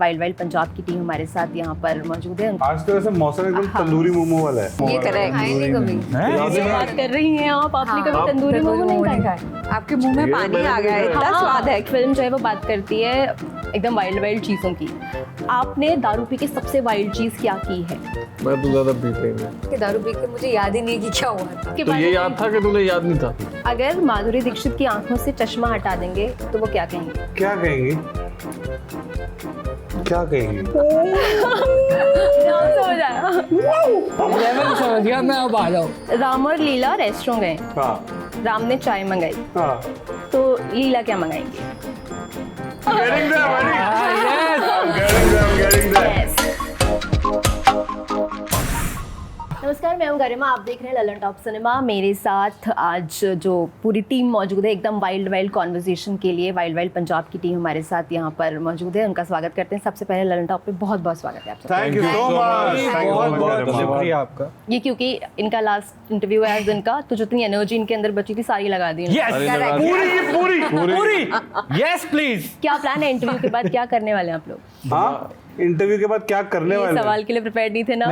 Wild wild Punjab की team हमारे साथ यहाँ पर मौजूद है। आज तो ऐसे मौसम एकदम तंदूरी मोमो वाला है। ये करेक्ट खाएंगे कभी? बात कर रही हैं आपने कभी तंदूरी मोमो नहीं खाया? आपके मुंह में पानी आ गया है, इतना स्वाद है। फिल्म जो है वो बात करती है एकदम वाइल्ड वाइल्ड चीजों की। आपने दारू पी के सबसे वाइल्ड चीज क्या की है? मैं तो ज्यादा पीता ही नहीं। कि दारू पी के मुझे याद ही नहीं कि क्या हुआ था। के तो बारे ये में याद था कि तूने याद नहीं था। अगर माधुरी दीक्षित की आंखों से चश्मा हटा देंगे तो वो क्या कहेंगे? क्या कहेंगे? क्या कहेंगे? हो जाएगा। लेवल समझ गया मैं, अब आ जाओ। राम और लीला रेस्टोरेंट गए, हाँ राम ने चाय मंगाई हाँ। तो लीला क्या मंगाएंगी? Getting there, buddy. I'm getting there. Yes. नमस्कार, मैं हूं गरिमा, आप देख रहे हैं ललन टॉप सिनेमा। मेरे साथ आज जो पूरी टीम मौजूद है एकदम वाइल्ड वाइल्ड कॉन्वर्सेशन के लिए, वाइल्ड वाइल्ड पंजाब की टीम हमारे साथ यहाँ पर मौजूद है। उनका स्वागत करते हैं। सबसे पहले ललन टॉप पे बहुत बहुत स्वागत है आपका। Thank you so much. बहुत बहुत शुक्रिया आपका। ये क्योंकि इनका लास्ट इंटरव्यू है आज इनका, तो जितनी एनर्जी इनके अंदर बची थी सारी लगा दी इन्होंने। पूरी यस प्लीज। क्या प्लान है इंटरव्यू के बाद, क्या करने वाले हैं आप लोग? हाँ, इंटरव्यू के बाद क्या करने ये वाले हैं? सवाल के लिए प्रिपेयर नहीं थे ना?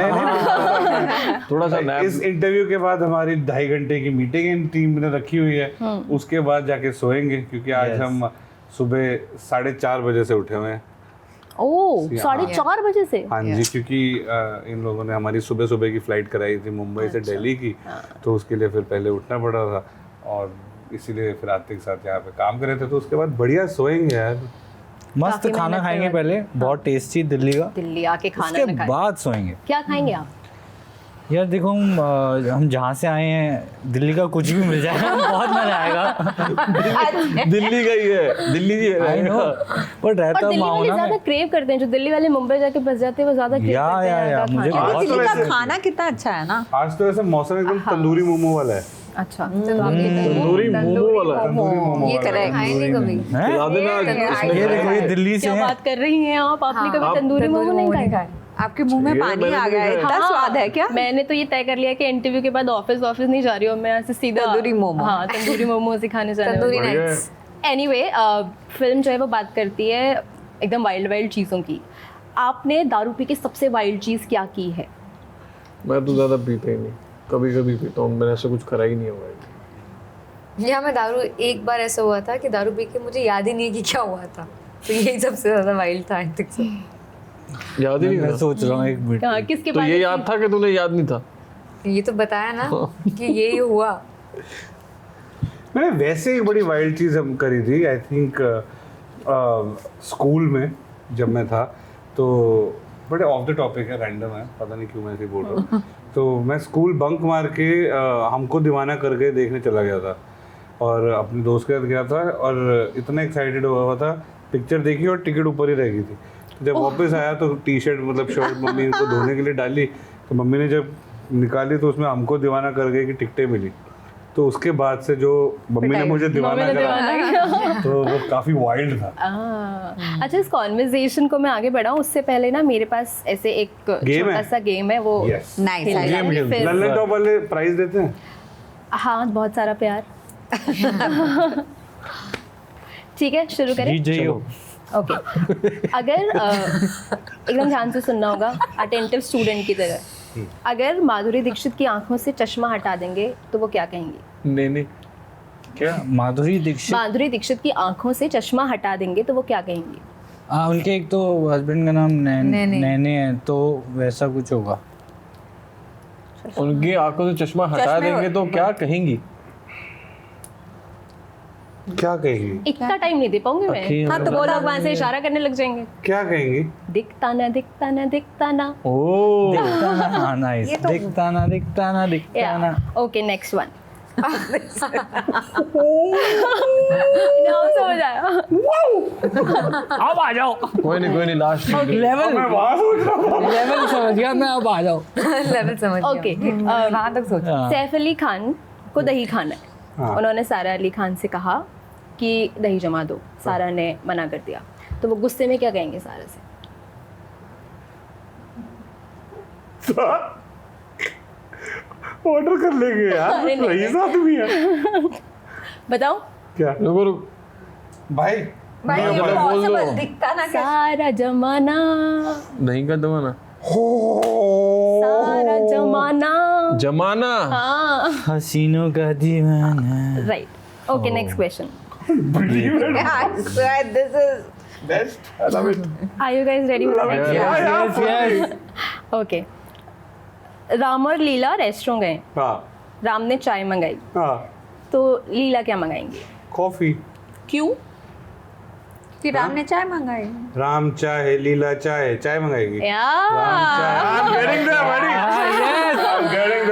थोड़ा सा नैप। इस इंटरव्यू के बाद हमारी 2.5 घंटे की मीटिंग टीम ने रखी हुई है। उसके बाद जाके सोएंगे, क्योंकि आज हम सुबह 4:30 बजे से उठे हुए हैं। ओह, 4:30 बजे से? हाँ जी, क्योंकि इन लोगों ने हमारी सुबह सुबह की फ्लाइट कराई थी मुंबई से दिल्ली की, तो उसके लिए फिर पहले उठना पड़ा था और इसीलिए फिर आते के साथ यहाँ पे काम कर रहे थे। तो उसके बाद बढ़िया सोएंगे यार, मस्त काफी खाना मेहनत खाएंगे करवा- पहले, बहुत टेस्टी दिल्ली का। दिल्ली आके खाना उसके ना खाएं। बाद सोएंगे। क्या खाएंगे आप? यार देखो, हम जहाँ से आए हैं दिल्ली का कुछ भी मिल जाएगा बहुत मजा आएगा। दिल्ली का ही है, दिल्ली ही आई नो, है। पर रहता और दिल्ली वाले माहौल ज्यादा में। क्रेव करते हैं, जो दिल्ली वाले मुंबई जाके बस जाते हैं वो ज्यादा क्रेव या, करते या, हैं या, यहाँ का मुझे खाना। बहुत- दिल्ली का वैसे- खाना कितना अच्छा है ना। आज तो ऐसे मौसम एकदम तंदूरी मोमो वाला है। अच्छा, तंदूरी मोमो वाला है। तंदूरी मोमो ये वाला है। करेक्ट खाएंगे कभी? हैं? खिला देना इसमें। ये देखो, ये दिल्ली से क्या है। बात कर रही हैं आप? आपने कभी तंदूरी मोमो नहीं खाया? आपके मुंह में ये पानी मैंने आ गया है, देखा है। इतना स्वाद है क्या? मैंने तो ये तय कर लिया कि इंटरव्यू के बाद ऑफिस नहीं जा रही हूँ मैं, यहाँ से सीधा तंदूरी मोमो। हाँ, तंदूरी मोमो से खाने जाने तंदूरी वाली। बढ़िया है। नाइट्स। एनीवे, फिल्म जो है वो बात करती है एकदम वाइल्ड वाइल्ड चीज़ों की। आपने दारू पी के सबसे वाइल्ड चीज़ क्या की है? मैं तो ज्यादा पीता ही नहीं, कभी कभी पीता हूँ। मैंने ऐसा कुछ करा ही नहीं होगा। यहाँ मैं दारू, एक बार ऐसा हुआ था कि दारू पी के मुझे याद ही नहीं कि क्या हुआ था। तो यही सबसे ज्यादा वाइल्ड था आई थिंक सो। याद ही नहीं मैं था। सोच रहा हूँ एक मिनट। हाँ, किसके तो बारे ये में? याद था कि तूने याद नहीं था। ये तो बताया ना कि यही हुआ। मैंने वैसे एक बड़ी वाइल्ड चीज़ हम करी थी, आई थिंक स्कूल में जब मैं था। तो बड़े ऑफ द टॉपिक है, रैंडम है, पता नहीं क्यों मैं ऐसे बोल रहा हूँ। तो मैं स्कूल बंक मार के हमको दीवाना करके देखने चला गया था और अपने दोस्त के साथ गया था और इतना एक्साइटेड हुआ था, पिक्चर देखी और टिकट ऊपर ही रह गई थी। जब वापस आया तो टी शर्ट मतलब शर्ट मम्मी को धोने के लिए डाली, तो मम्मी ने जब निकाली तो उसमें हमको दीवाना कर गई की टिकटें मिली। तो उसके बाद से जो मम्मी ने मुझे दीवाना करा तो वो काफ़ी वाइल्ड था। अच्छा, इस कॉन्वर्सेशन को मैं आगे बढ़ाऊं उससे पहले ना मेरे पास ऐसे एक Game छोटा है? सा गेम है, वो Yes. नाइस खेला गेम जाए फिर। ललन टॉप वाले प्राइज देते हैं। हाँ, बहुत सारा प्यार। ठीक है, शुरू करें। जी जी हो। ओके, अगर एकदम ध्यान से सुनना होगा, अटेंटिव स्टूडेंट की तरह। अगर माधुरी दीक्षित की आंखों से चश्मा हटा देंगे तो वो क्या कहेंगी? नहीं क्या माधुरी दीक्षित? माधुरी दीक्षित की आंखों से चश्मा हटा देंगे तो वो क्या कहेंगी? हाँ, उनके एक तो हस्बैंड का नाम नैने। नैने है, तो वैसा कुछ होगा। उनकी आंखों से चश्मा हटा चश्मे देंगे तो क्या कहेंगी? क्या कहेंगी? इतना टाइम नहीं दे पाऊंगी मैं। अखी- हाँ, तो वो लोग वहां से इशारा करने लग जाएंगे। क्या कहेंगी? दिखता ना दिखता ना दिखता ना। ओ दिखता ना, हाँ नाइस। ये तो- दिखता ना दिखता ना दिखता ना। Okay, next one. समझ आया। अब आ जाओ। कोई नहीं लास्ट लेवल मैं वहाँ सोच रहा हूँ। लेवल समझ गया मैं, अब आ जाओ। लेवल समझ गया। ओके, वहां तक सोच। हाँ। सैफ अली खान को दही खाना है। हाँ। उन्होंने सारा अली खान से कहा कि दही जमा दो, सारा ने मना कर दिया, तो वो गुस्से में क्या कहेंगे सारा से? ऑर्डर कर लेंगे यार, अरे नहीं। रईस आदमी है। बताओ। क्या रुको रुको। भाई, भाई नहीं, मतलब बोल दो। impossible दिखता ना कैसे। सारा जमाना, नहीं का दवाना सारा जमाना। जमाना हाँ हसीनों का दीवाना। Right. Okay, next question. I swear this is Best. I love it. Are you guys ready for next? Yes, yes. Okay. Ram और लीला रेस्टोरेंट गए, हाँ राम ने चाय मंगाई, हाँ तो लीला क्या मंगाएंगी? कॉफी। क्यों? कि राम ने चाय मंगाई। राम चाय, लीला चाय, चाय मंगाएगी। या I'm getting there, buddy.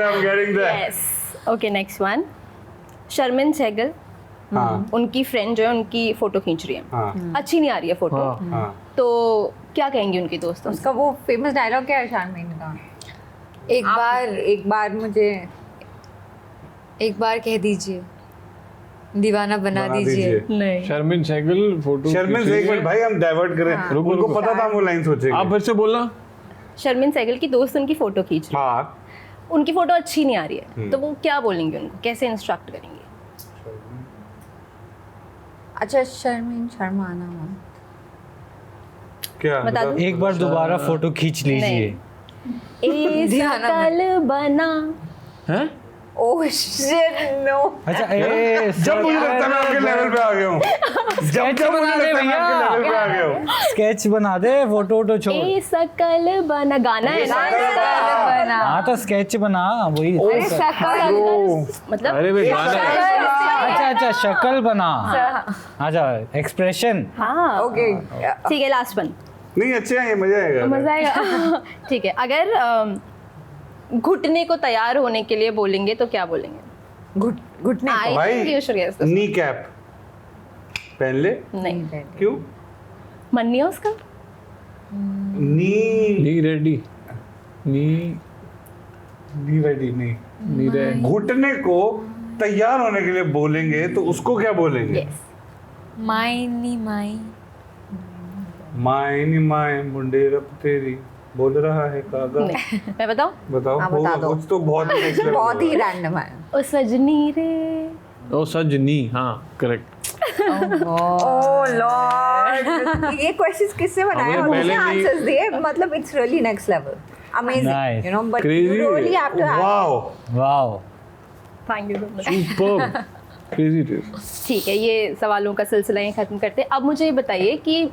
I'm getting there. Yes. Okay, next one. Sharmin Sehgal हाँ उनकी फ्रेंड जो है उनकी फोटो खींच रही है, हाँ अच्छी नहीं आ रही है फोटो, हाँ। तो क्या कहेंगी उनकी दोस्तों से? उसका वो फेमस डायलॉग क्या है शारमीन का? एक बार मुझे एक बार कह दीजिए, दीवाना बना दीजिए। नहीं। शर्मिन सहगल फोटो शर्मिन से एक मिनट भाई, हम डाइवर्ट करें। रुको, उनको रुको। पता था हम वो लाइन सोचेंगे। आप फिर से बोलना। शर्मिन सहगल की दोस्त उनकी फोटो खींच रही है, हाँ उनकी फोटो अच्छी नहीं आ रही है, तो वो क्या बोलेंगे उनको, कैसे इंस्ट्रक्ट करेंगे? अच्छा शर्मीन शर्माना मन। क्या बता बताओ? दो। एक बार दोबारा फोटो खींच लीजिए। ए ध्यान सकल बना। हैं? Oh shit no. अच्छा ए जब मुझे लगता है मैं आपके लेवल पे आ गया हूँ। स्केच जब मुझे बना दे लगता है मैं आपके लेवल पे आ गया भैया, हूँ। स्केच बना दे, फोटो वोटो छोड़। ए सकल बना गाना है ना, बना। हाँ तो स्केच बना वही। अरे शकल मतलब अरे वे गाना है। अच्छा अच्छा शक्ल बना। अच्छा एक्सप्रेशन। हाँ ओके ठीक है, लास्ट वन। नहीं अच्छे हैं ये, मजा आएगा। मजा आएगा। ठीक है, अगर घुटने को तैयार होने के लिए बोलेंगे तो क्या बोलेंगे? घुटने I भाई think you should guess this. Knee cap पहन ले। नहीं, क्यों? मन नहीं है उसका। नी नी रेडी नी नी रेडी नहीं। नी रे घुटने को तैयार होने के लिए बोलेंगे तो उसको क्या बोलेंगे? यस। माई नी माई, माय नी माय मुंडे रब तेरी बोल रहा है कागा। नहीं, मैं बताऊं? बताओ हाँ, बता होगा दो। कुछ तो बहुत ही next level बहुत ही होगा। रैंडम है। ओ सजनी रे। ओ सजनी हाँ करेक्ट। ओह लॉर्ड, ये क्वेश्चंस किससे बनाए हमें और पहले किसने भी- आंसर्स दिए? मतलब it's really next level, amazing, Nice. You know, but Crazy. You really have to have. Wow wow. Thank you so much. Superb crazy it is. ठीक है, ये सवालों का सिलसिला यहीं खत्म करते हैं। अब मुझे ये बताइए कि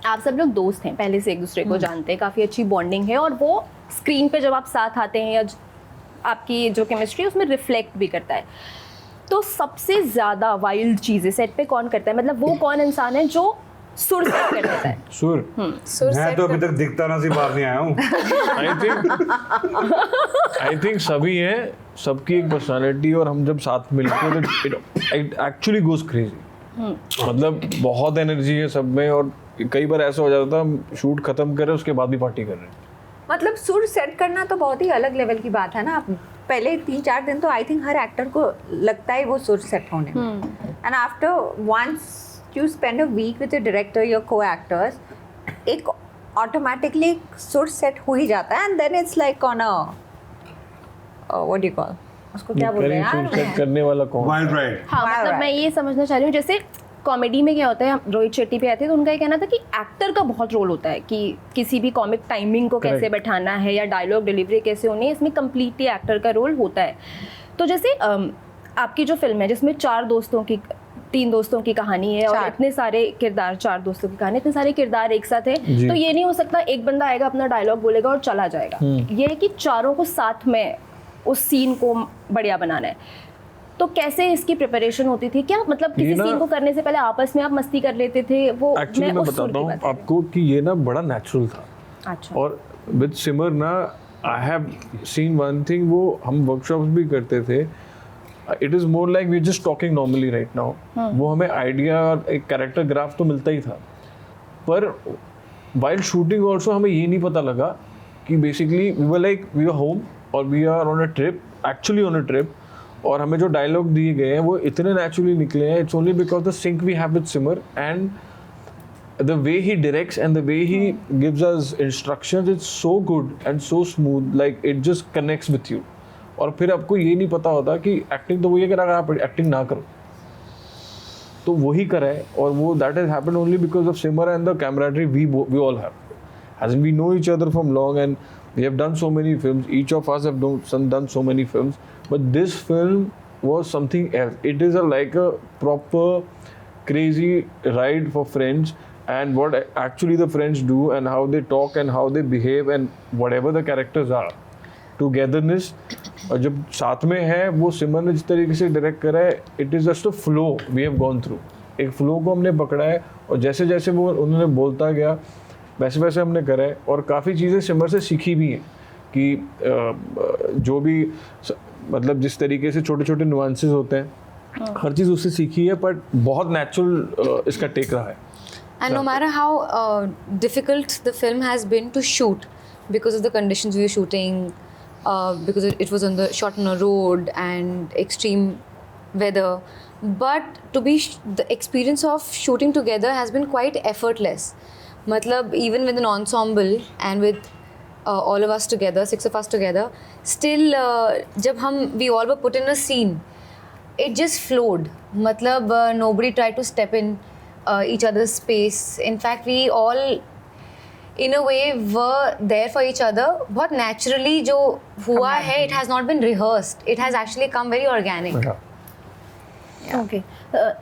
आप सब लोग दोस्त हैं, पहले से एक दूसरे को जानते हैं, काफ़ी अच्छी बॉन्डिंग है, और वो स्क्रीन पे जब आप साथ आते हैं या आपकी जो केमिस्ट्री है उसमें रिफ्लेक्ट भी करता है। तो सबसे ज़्यादा वाइल्ड चीज़ें सेट पे कौन करता है? मतलब वो कौन इंसान है जो सुर सेट कर देता है? सुर सुर मैं सेट तो अभी तक दिखता ना सी बाहर नहीं आया हूँ। आई थिंक सभी हैं, सबकी एक पर्सनालिटी, और हम जब साथ मिलते हैं तो इट एक्चुअली गोज क्रेजी। मतलब बहुत एनर्जी है सब में, और कई बार ऐसा हो जाता था हम शूट खत्म कर रहे हैं उसके बाद भी पार्टी कर रहे हैं। मतलब सुर सेट करना तो बहुत ही अलग लेवल की बात है ना। पहले 3-4 दिन तो आई थिंक हर एक्टर को लगता है वो सुर सेट होने में, and after once you spend a week with the director your co actors, एक ऑटोमेटिकली सुर सेट हो ही जाता है, and then it's like on a what do you call, उसको क्या बोलते हैं सुर सेट यार? करने वाला कौन? Wild ride. हाँ, मतलब मैं ये समझना चाह रही हूँ, जैसे कॉमेडी में क्या होता है, रोहित शेट्टी पे आते हैं तो उनका ये कहना था कि एक्टर का बहुत रोल होता है कि किसी भी कॉमिक टाइमिंग को कैसे Correct. बैठाना है या डायलॉग डिलीवरी कैसे होनी है, इसमें कम्प्लीटली एक्टर का रोल होता है। तो जैसे आपकी जो फिल्म है जिसमें 3 दोस्तों की कहानी है और 4 इतने सारे किरदार, 4 दोस्तों की कहानी, इतने सारे किरदार एक साथ है, जी। तो ये नहीं हो सकता एक बंदा आएगा अपना डायलॉग बोलेगा और चला जाएगा। ये है कि चारों को साथ में उस सीन को बढ़िया बनाना है। तो कैसे इसकी प्रिपरेशन होती थी? क्या मतलब किसी ये ना- सीन को करने से पहले आपस में आप मस्ती कर लेते थे? वो एक्चुअली मैं उस सुर बताता की हूँ बात कर रही आपको कि ये ना बड़ा नेचुरल था। हूँ। अच्छा। और विद सिमर ना I have seen one thing, वो हम वर्कशॉप्स भी करते थे, it is more like we just talking normally right now. वो हमें आइडिया और एक कैरेक्टर ग्राफ तो मिलता ही था, पर वाइल शूटिंग ऑल्सो हमें ये नहीं पता लगा कि basically we were like we are home और we are on a trip, actually on a trip, और हमें जो डायलॉग दिए गए हैं वो इतने नेचुरली निकले हैं। It's only because the sync we have with Simar and the way he directs and the way he gives us instructions, it's so good and so smooth, like it just connects with you. और फिर आपको ये नहीं पता होता कि acting तो वही है कि अगर आप एक्टिंग ना करो तो वही करा है, और वो that has happened only because of Simar and the camaraderie we all have, as in we know each other from long and we have done so many films, each of us have done so many films, but this film was something else. It is like a proper crazy ride for friends, and what actually the friends do and how they talk and how they behave and whatever the characters are, togetherness. और जब साथ में है वो सिमर ने जिस तरीके से डायरेक्ट करा है, it is just a flow we have gone through, एक फ्लो को हमने पकड़ा है और जैसे जैसे वो उन्होंने बोलता गया वैसे वैसे हमने करा है, और काफ़ी चीज़ें सिमर से सीखी भी हैं कि जो भी मतलब जिस तरीके से छोटे छोटे नुआंसेस होते हैं हर चीज़ उससे सीखी है, बट बहुत नेचुरल इसका टेक रहा है. And no matter how difficult the film has been to shoot, because of the conditions we were shooting, because it was shot on a road and extreme weather, but the experience of shooting together has been quite effortless. मतलब even with an ensemble and with all of us together, 6 of us together, still जब हम we all were put in a scene, it just flowed. मतलब nobody tried to step in each other's space. In fact, we all in a way were there for each other. बहुत naturally जो हुआ है, it has not been rehearsed. It has actually come very organic. Okay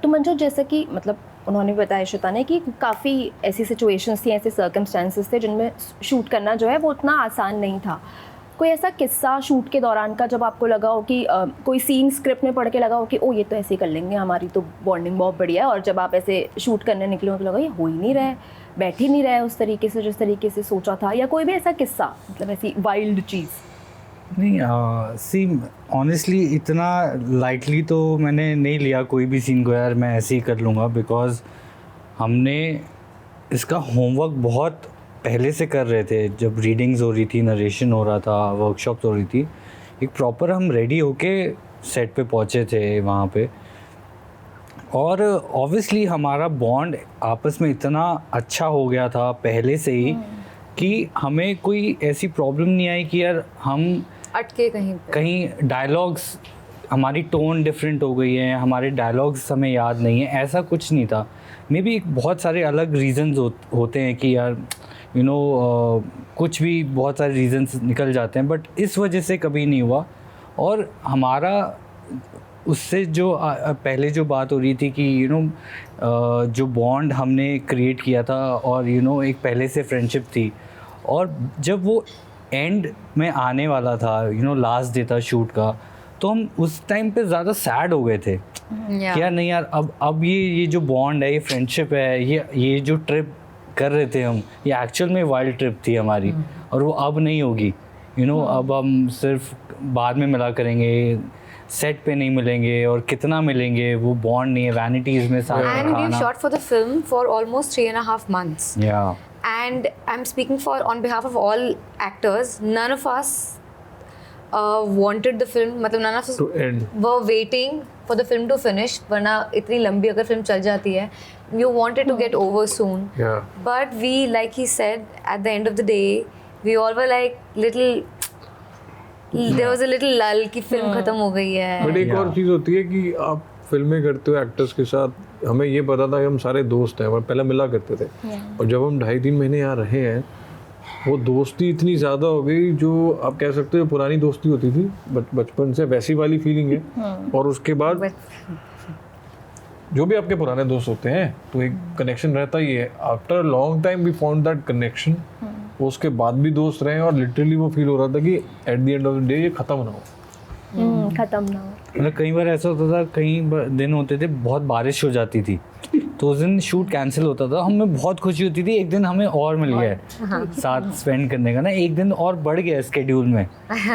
तो मंजू, जैसे कि मतलब उन्होंने बताया श्वेता ने कि काफ़ी ऐसी सिचुएशंस थी, ऐसे सर्कमस्टेंसेस थे जिनमें शूट करना जो है वो उतना आसान नहीं था. कोई ऐसा किस्सा शूट के दौरान का जब आपको लगा हो कि कोई सीन स्क्रिप्ट में पढ़ के लगा हो कि ओ ये तो ऐसे ही कर लेंगे, हमारी तो बॉन्डिंग बहुत बढ़िया है, और जब आप ऐसे शूट करने निकले हो तो लगा ये हो ही नहीं रहा है, बैठ ही नहीं रहा है उस तरीके से जिस तरीके से सोचा था, या कोई भी ऐसा किस्सा मतलब ऐसी वाइल्ड चीज़? नहीं, सी ऑनेस्टली इतना लाइटली तो मैंने नहीं लिया कोई भी सीन को, यार मैं ऐसे ही कर लूँगा, बिकॉज हमने इसका होमवर्क बहुत पहले से कर रहे थे. जब रीडिंग्स हो रही थी, नरेशन हो रहा था, वर्कशॉप्स हो रही थी, एक प्रॉपर हम रेडी होके सेट पे पहुँचे थे वहाँ पे. और ऑब्वियसली हमारा बॉन्ड आपस में इतना अच्छा हो गया था पहले से ही कि हमें कोई ऐसी प्रॉब्लम नहीं आई कि यार हम अटके कहीं डायलॉग्स, हमारी टोन डिफरेंट हो गई है, हमारे डायलॉग्स हमें याद नहीं है, ऐसा कुछ नहीं था. मे बी बहुत सारे अलग रीज़न्स होते हैं कि यार यू नो कुछ भी बहुत सारे रीज़न्स निकल जाते हैं, बट इस वजह से कभी नहीं हुआ. और हमारा उससे जो पहले जो बात हो रही थी कि यू नो जो बॉन्ड हमने क्रिएट किया था और यू नो एक पहले से फ्रेंडशिप थी, और जब वो एंड में आने वाला था, यू नो लास्ट डे था शूट का, तो हम उस टाइम पे ज़्यादा सैड हो गए थे कि यार नहीं यार अब ये जो बॉन्ड है, ये फ्रेंडशिप है, ये जो ट्रिप कर रहे थे हम, ये एक्चुअल में वाइल्ड ट्रिप थी हमारी, और वो अब नहीं होगी. यू नो अब हम सिर्फ बाद में मिला करेंगे, सेट पे नहीं मिलेंगे, और कितना मिलेंगे वो बॉन्ड नहीं है, वैनिटीज़ में साथ And we've shot for the film for almost 3.5 months. Yeah. And I'm speaking on behalf of all actors. None of us wanted the film. मतलब none of us To end. were waiting for the film to finish. वरना इतनी लंबी अगर film चल जाती है, you wanted to get over soon. Yeah. But we, like he said, at the end of the day, we all were like little. There was a little lull कि film खत्म हो गई है. बट एक और चीज़ होती है कि आप फिल्में करते हो एक्टर्स के साथ, हमें ये पता था कि हम सारे दोस्त हैं, और पहले मिला करते थे, और जब हम 2.5-3 महीने यहाँ रहे हैं, वो दोस्ती इतनी ज़्यादा हो गई, जो आप कह सकते हो पुरानी दोस्ती होती थी बचपन से, वैसी वाली फीलिंग है. और उसके बाद जो भी आपके पुराने दोस्त होते हैं तो एक कनेक्शन रहता ही है. After long time we found that connection. उसके बाद भी दोस्त रहे, और लिटरली वो फील हो रहा था कि at the end of the day ये ख़त्म ना हो. ख़त्म ना हो. मतलब कई बार ऐसा होता था, कई दिन होते थे बहुत बारिश हो जाती थी, तो उस दिन शूट कैंसिल होता था, हमें बहुत खुशी होती थी, एक दिन हमें और मिल गया साथ स्पेंड करने का ना, एक दिन और बढ़ गया स्केड्यूल में,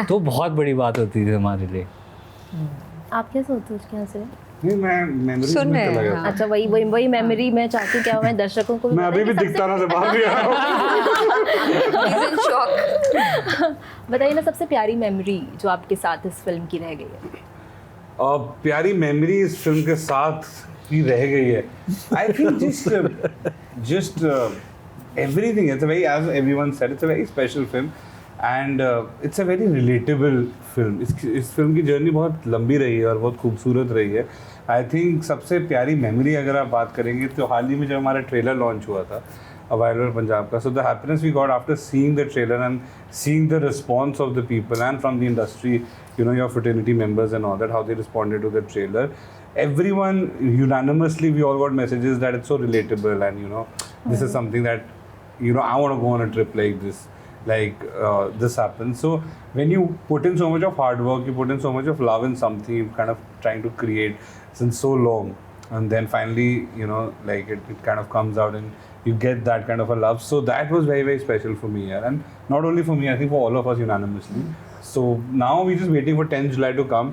तो बहुत बड़ी बात होती थी हमारे लिए. आप क्या सोचते हो उसके यहाँ से? नहीं, मैं मेमोरीज सुन में रहे चला हैं, गया हाँ. था. अच्छा, वही मेमोरी मैं चाहती क्या मैं दर्शकों को भी मैं अभी भी बताइए दिखता ना से बाहर भी आ रहा हूँ. He's in shock. बताइए ना सबसे प्यारी मेमोरी जो आपके साथ इस फिल्म की रह गई है. प्यारी मेमोरी इस फिल्म के साथ ही रह गई है. I think just everything. It's a very, as everyone said, it's a very special film. And it's a very relatable film. इस फिल्म की जर्नी बहुत लंबी रही है और बहुत खूबसूरत रही है. आई थिंक सबसे प्यारी मेमोरी अगर आप बात करेंगे तो हाल ही में जब हमारा ट्रेलर लॉन्च हुआ था वाइल्ड वाइल्ड पंजाब का, so the happiness we got after seeing the trailer and seeing the response of the people and from the industry, you know, your fraternity members and all that, how they responded to the trailer. Everyone unanimously, we all got messages that it's so relatable and, you know, this is something that, you know, I want to go on a trip like this, this happens. So when you put in so much of hard work, you put in so much of love in something you're kind of trying to create since so long, and then finally, you know, like it kind of comes out and you get that kind of a love. So that was very, very special for me, yeah. And not only for me, I think for all of us unanimously. So now we're just waiting for 10th July to come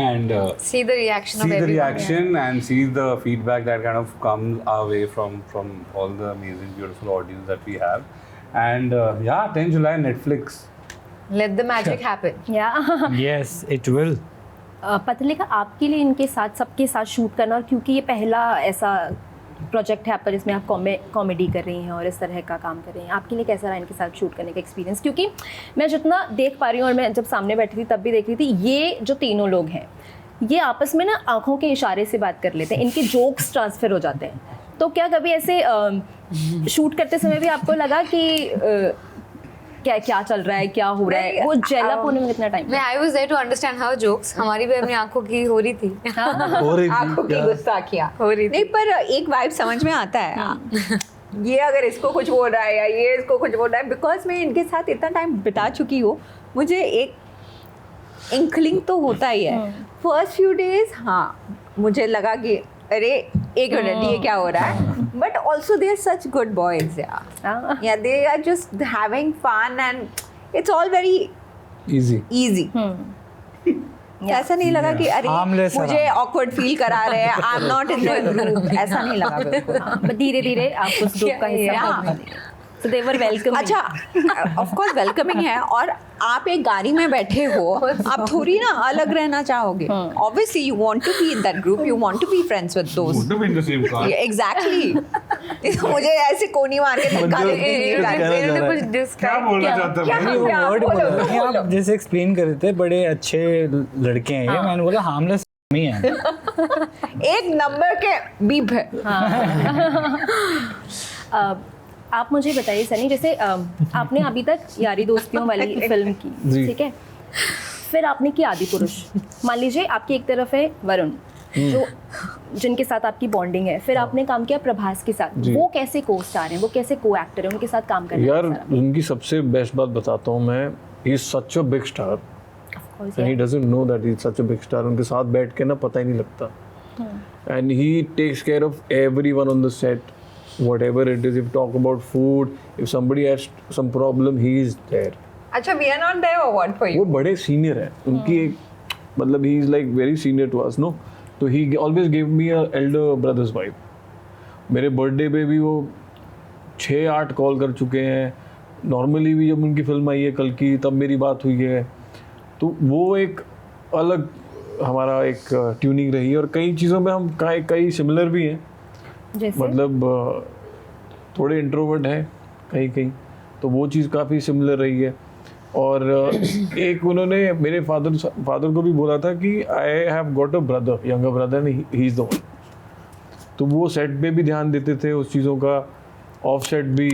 and See the reaction of see the everyone. reaction and see the feedback that kind of comes our way from all the amazing, beautiful audience that we have. And yeah, 10th July Netflix. Let the magic happen. या Yes, it will. पतलिका, आपके लिए इनके साथ सबके साथ shoot करना, और क्योंकि ये पहला ऐसा प्रोजेक्ट है आपका जिसमें आप कॉमेडी कर रही हैं और इस तरह का काम कर रही हैं, आपके लिए कैसा रहा इनके साथ शूट करने का एक्सपीरियंस? क्योंकि मैं जितना देख पा रही हूँ और मैं जब सामने बैठी थी तब भी देख रही थी, ये जो तीनों लोग हैं ये आपस में ना आंखों के इशारे से बात कर लेते हैं, इनके जोक्स ट्रांसफ़र हो जाते हैं. तो क्या कभी ऐसे शूट करते समय भी आपको लगा कि क्या क्या चल रहा है, क्या हो रहा है, वो जेलअप होने में कितना टाइम? मैं I was there to understand her jokes. हमारी भी अपनी आंखों की हो रही थी. हो रही आंखों की थी गुस्ताखियाँ हो रही थी. नहीं, पर एक वाइब समझ में आता है. ये अगर इसको कुछ बोल रहा है या ये इसको कुछ बोल रहा है, बिकॉज मैं इनके साथ इतना टाइम बिता चुकी हूँ, मुझे एक इंकलिंग तो होता ही है. फर्स्ट फ्यू डेज हाँ मुझे लगा कि अरे एक मिनट ये क्या हो रहा है, but also they are such good boys. Yeah they are just having fun and it's all very easy. ऐसा नहीं लगा कि अरे Harmless मुझे ऑकवर्ड फील करा रहे हैं, I am not in the group, ऐसा नहीं लगा बिल्कुल. धीरे धीरे आप उस ग्रुप का हिस्सा बन गए. So they were welcoming. अच्छा, ऑफ कोर्स वेलकमिंग है, और आप एक गाड़ी में बैठे हो, आप थोड़ी ना अलग रहना चाहोगे. Obviously you want to be in that group, you want to be friends with दोस्त. Would have been the same car. Exactly. मुझे ऐसे कोनी मार के धक्का देते इन्होंने कुछ क्या describe बोलना किया. चाहते क्या? हैं? वो क्या? वर्ड बोलो, बोला कि बोलो. आप जैसे एक्सप्लेन कर रहे थे, बड़े अच्छे लड़के हैं ये, मैंने बोला हार्मलेस ही हैं. एक नंबर के बीप है. आप मुझे बताइए सनी, जैसे आपने अभी तक यारी दोस्तियों वाली फिल्म की, जी. ठीक है, फिर आपने की आदि पुरुष. मान लीजिए आपकी एक तरफ है वरुण जो जिनके साथ आपकी बॉन्डिंग है, फिर आपने काम किया प्रभास के साथ. जी. वो कैसे को स्टार हैं, वो कैसे को एक्टर हैं, उनके साथ काम करना यार कैसा रहा? उनकी सबसे बेस्ट बात बताता हूँ मैं, he is such a big star Of course, and he yeah. doesn't know that he's such a big star. उनके साथ बैठ के ना पता ही नहीं लगता. And he takes care of everyone on the set, whatever it is. If talk about food, if somebody has some problem, he is there. अच्छा, we are not there और व्हाट फॉर वो यू. बड़े senior है, उनकी एक मतलब he is like very senior to us, no. तो he always give me a elder brothers vibe. मेरे बर्थडे पे भी वो 6-8 कॉल कर चुके हैं. नॉर्मली भी जब उनकी फिल्म आई है कल की, तब मेरी बात हुई है. तो वो एक अलग हमारा एक ट्यूनिंग रही है, और कई चीज़ों में हम कई सिमिलर भी हैं. जैसे मतलब थोड़े इंट्रोवर्ट हैं कहीं, तो वो चीज़ काफ़ी सिमिलर रही है. और एक उन्होंने मेरे फादर को भी बोला था कि I have got a brother, younger brother, he is the one. तो वो सेट पे भी ध्यान देते थे उस चीज़ों का, ऑफ सेट भी.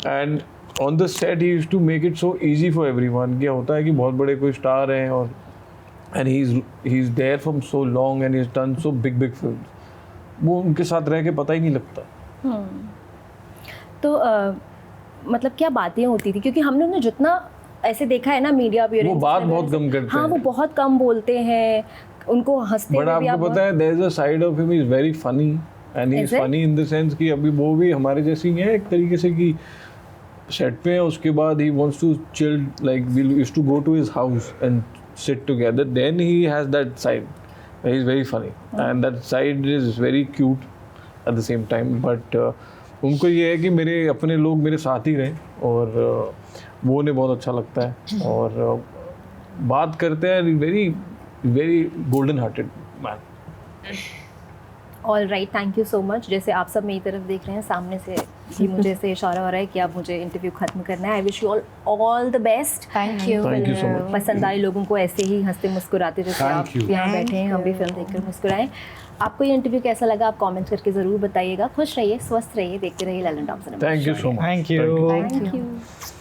And on the set he used to make it so easy for everyone. क्या होता है कि बहुत बड़े कोई स्टार हैं, और and he is there from so long and he is done so big films. वो उनके साथ रह के पता ही नहीं लगता. तो मतलब क्या बातें होती थी, क्योंकि हम लोग ने जितना ऐसे देखा है ना मीडिया भी, वो बात बहुत कम करते हाँ हैं. वो बहुत कम बोलते हैं, उनको हंसते बट हुए भी आपको आप पता है there is a side of him, is very funny. And he is Is it? Funny in the sense कि अभी वो भी हमारे जैसे ही है एक तरीके से, कि सेट पे है, उसके बाद he wants to chill, like we used to go to his house and sit together. Then he has that side, he is very funny, and that side is very cute at the same time. But उनको ये है कि मेरे अपने लोग मेरे साथ ही रहें, और वो उन्हें बहुत अच्छा लगता है. और बात करते हैं, very very golden hearted man. All right, thank you so much. जैसे आप सब मेरी तरफ देख रहे हैं, सामने से कि मुझे से इशारा हो रहा है कि अब मुझे इंटरव्यू खत्म करना है। I wish you all the best. Thank you. Thank you so much. पसंद आए लोगों को ऐसे ही हंसते मुस्कुराते जैसे Thank आप you. यहाँ बैठे हैं, हम भी फिल्म देखकर मुस्कुराएं। आपको ये इंटरव्यू कैसा लगा आप कमेंट करके ज़रूर बताइएगा। खुश रहिए, स्वस्थ रहिए, देखते रहिए Lalan top cinema. Thank you so much. Thank you. Thank you.